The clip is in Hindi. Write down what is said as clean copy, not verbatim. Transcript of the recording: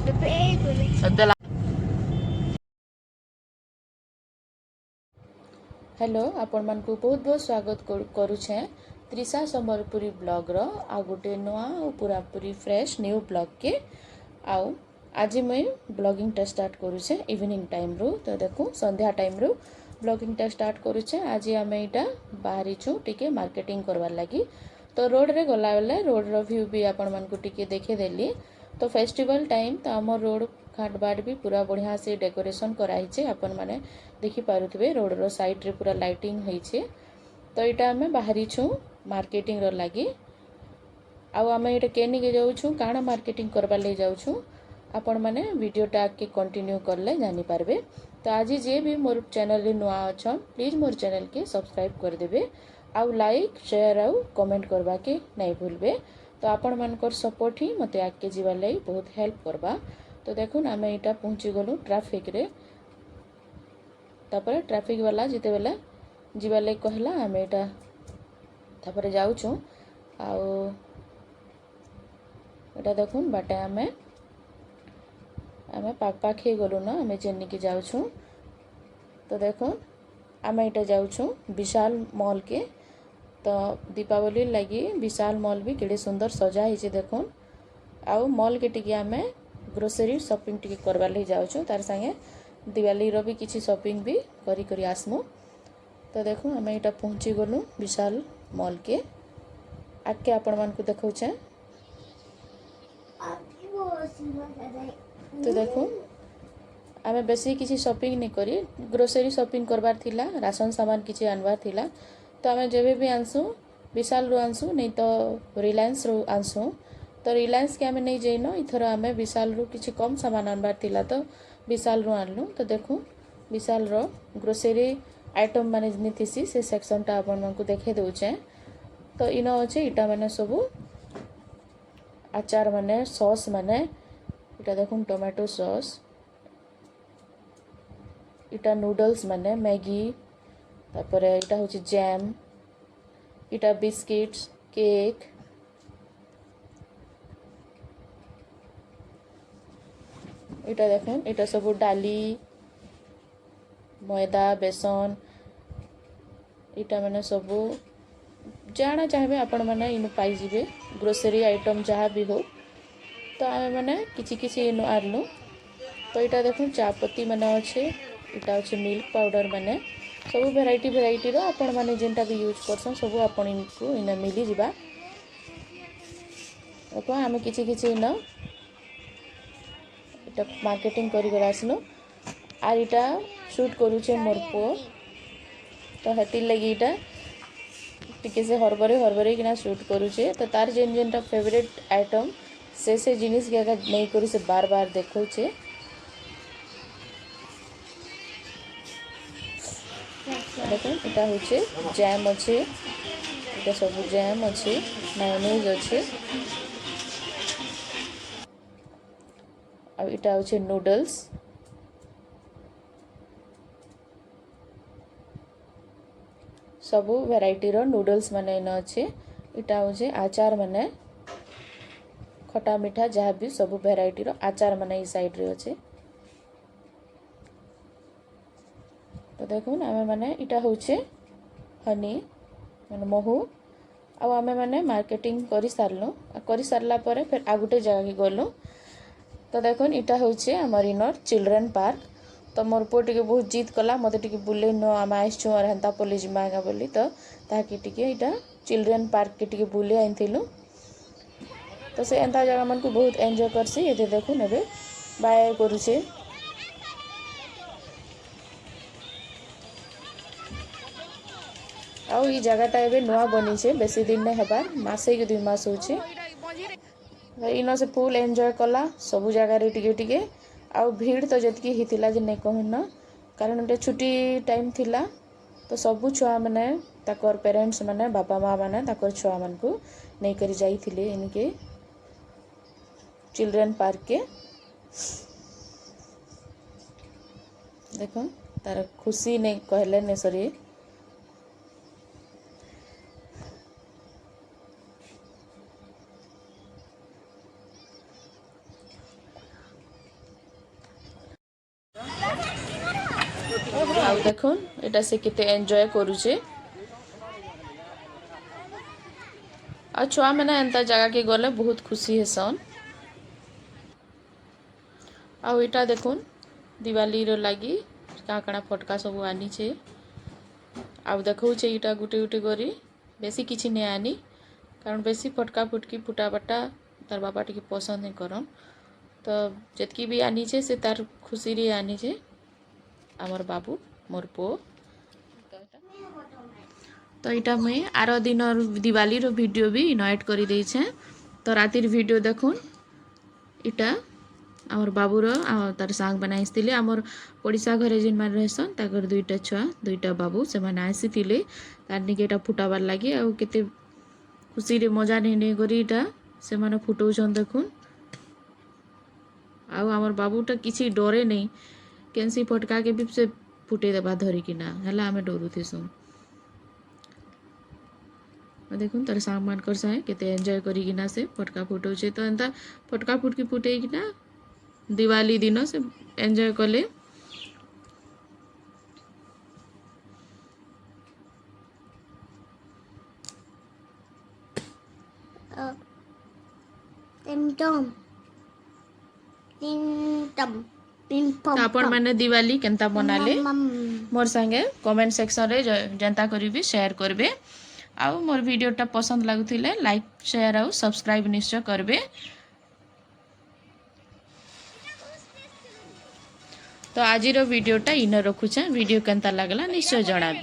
हेलो आपण मन को बहुत बहुत स्वागत करुछे त्रिशा संबलपुरी ब्लॉग रो आ गोटे नुआ और पूरा पूरी फ्रेश न्यू ब्लॉग के आउ आज मुई ब्लॉगिंग टा स्टार्ट करुछे इवनिंग टाइम रो। तो देखो संध्या टाइम रो ब्लॉगिंग टा स्टार्ट करुछे। आज आम यहाँ बाहरी छु टिके मार्केटिंग करवार लगी। तो रोड रे गला बेले रोड रो व्यू भी आपण मन को टिके देखे देली। तो फेस्टिवल टाइम तो आम रोड घाट बाट भी पूरा बढ़िया से डेकोरेशन कराई आपण माने देखि पारुथबे रोड रो साइड रे पूरा लाइटिंग होइछे। तो इटा आमे बाहरी छु मार्केटिंग रो लागी। आउ आमे इटा केनी के जाउ छु काना मार्केटिंग करबा ले जाउ छु आपण माने वीडियो टा के कंटिन्यू करले जानि पारबे। तो आज जे भी मोर चैनल रे नुआ अछन प्लीज मोर चैनल के सब्सक्राइब कर देबे आउ लाइक शेयर आउ कमेंट करबा के नहीं भूलबे। तो आपण मानकर सपोर्ट ही मते आगे जीवा लई बहुत हेल्प करबा। तो देखुन आमे इटा पहुंची गलु ट्रैफिक रे। तापर ट्रैफिक वाला जिते बेला जीवा लई कहला आमे इटा तापर जाउ छु। आउ इटा देखुन बाटे आमे पाक पाक ही गलु ना आमे जेन्नी के जाउ छु। तो देखुन आमे इटा जाउ छु विशाल मॉल के। तो दीपावली लगी विशाल मॉल भी केड़े सुंदर सजा हिचे देखुन। आउ मॉल के टिके आमे ग्रोसरी शॉपिंग टिके करवा ले जाउ छु तार संगे दिवाली रो भी किछि शॉपिंग भी करी करी आसमु। तो देखो आमे इटा पहुंची गलु विशाल मॉल के आके आपण मन को देखौ छे। तो देखो आमे बेसी किछि शॉपिंग नहीं करी ग्रोसरी शॉपिंग करबार थिला राशन सामान किछि आनबार थिला। तो आमे जेबे भी आनसु विशाल रो आनसु नहीं तो रिलायंस रो आनसु। तो रिलायंस के आमे नहीं जइनो इथर आमे विशाल रो किछि कम सामान आनबार थिला तो विशाल रो आनलु। तो देखो विशाल रो ग्रोसरी आइटम माने जिनि थिसी से सेक्शन टा आपण मन को देखे दउचे। तो इनो अछि इटा माने सब आचार माने सॉस माने इटा देखुन टोमेटो सॉस इटा नूडल्स माने मैगी तापर इटा होछि जैम इटा बिस्किट्स केक इटा देखुन इटा सब डाली मैदा बेसन इटा माने सब जाना चाहे आपण माने इन पाई जिवे ग्रोसरी आइटम जहाँ भी हो। तो आमे माने किछि किछि इन आरलु। तो इटा देखुन चापत्ती माने अच्छे इटा अच्छे मिल्क पाउडर माने सब भेराइटी रो आपण माने जेनटा भी यूज करसन सब आपण इनको इना मिली जिबा। देखो आमे किछि किछि इन इटा मार्केटिंग करी कर आसनु आर इटा शूट करूचे मोर पो। तो हेतिर लगी इटा टिके से हरबरे किना शूट करूचे। तो तार जेन जेनटा फेवरेट आइटम से जिनिस के अगर नहीं करी से बार बार देखौचे। देखो इटा होचे जैम अच्छे इटा सब जैम अच्छे मायोनीज अच्छे अब इटा होचे नूडल्स सबु वेराइटी रो नूडल्स माने न अच्छे। इटा होचे आचार माने खटा मीठा जहाँ भी सब वेराइटी रो आचार माने ई साइड रे अच्छे। तो देखुन आमे माने इटा होचे हनी माने महू आउ आमे माने मार्केटिंग करी सारला परे फिर आ गुटे जगह के गलु। तो देखुन इटा होचे हमर इनर चिल्ड्रन पार्क। तो मोर पो टिके बहुत जिद कला मते टिके बुले न आम आइछु और हेंता पोली जिमागा बोली। तो ताकि टिके इटा चिल्ड्रन पार्क के टिके बुले आइथिलु। तो से एंता जगह मन को बहुत एंजॉय करसी। एते देखुन एबे बाय करूचे। आउ ई जगहटा एबे नुआ बनी छे बेसी दिन ने हेबार मासे के 2 मास होचे। इनो से फुल एंजॉय कला सब जगह रे टिके टिके आउ भीड़ तो जतकी हितिला जे नहीं कहन ना कारण एटे छुट्टी टाइम थिला। तो सबु छुआ माने ताकर पेरेंट्स माने बापा माँ माने ताकर छुआ मन को नहीं करी जाइथिले इनके चिल्ड्रन पार्क के। देखो तार खुशी नहीं कहले ने सरी। आउ देखुन एटा से केते एंजॉय करूचे आ छुआ मैंने एंता जगह के गले बहुत खुशी हेसन आउ एटा देखुन दिवाली रो लागी काकड़ा फटका सब आनी छे आउ देखौ छे इटा गुटे गुटे करी बेसी किछि ने आनी कारण बेसी फटका फुटकी फुटा बाटा तार बाबा टिके पसंद नहीं करन तो जेतकी भी आनी छे से तार खुशी रे आनी छे आमर बाबू मोर पो तो इटा मुई आरो दिन दिवाली रो वीडियो भी इनवाइट करी देई छे तो रातिर वीडियो देखुन इटा आमर बाबूर तार सांग बनाई आसते आमर पड़िशा घरे जेन मान रहसन ताकर दुईटा छुआ दुईटा बाबू से मैंने आसीथिले तार निके एटा फुटाबार लगी आ केते खुशी रे मजा नहीं नहीं करी इटा से माने फुटौछन देखुन आउ आमर बाबूटा किसी डरे नहीं केनसी फटका के भी से फुटे देबा धरिकिना हला आमे डरुथिसु देखुन तार सांग मान कर साए केते एंजॉय करिकिना से फटका फुटौछे तो एंता फटका फुटकी फुटेकिना दिवाली दिन से एंजॉय कले आपण मैंने दिवाली केनता बनाले मोर संगे कमेंट सेक्शन रे जनता करी भी शेयर करबे आउ मोर वीडियोटा पसंद लागुथिले लाइक शेयर आउ सब्सक्राइब निश्चय करबे तो आज वीडियोटा इन रखुछे वीडियो केनता लागला निश्चय जणाबे।